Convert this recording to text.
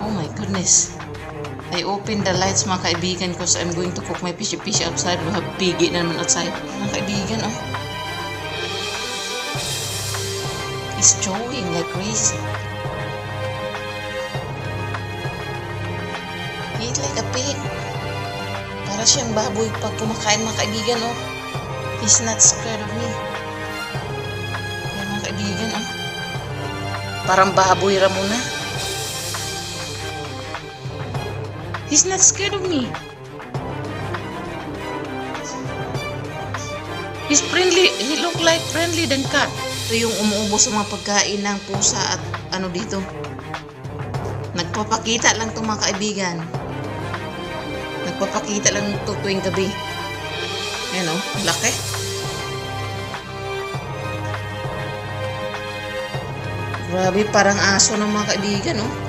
Oh my goodness. I opened the lights mga kaibigan because I'm going to cook my fishy outside. We have piggy na naman outside. Mga kaibigan, oh. He's chewing like crazy. He eat like a pig. Para siyang baboy pag kumakain mga kaibigan, oh. He's not scared of me. Kaya mga kaibigan, oh. Parang baboy Ramona. He's not scared of me. He's friendly. He look like friendly than cat. Ito yung umuubos sa mga pagkain ng pusa at ano dito. Nagpapakita lang itong mga kaibigan. Nagpapakita lang ito tuwing gabi. Ayan o, laki. Grabe, parang aso ng mga kaibigan o.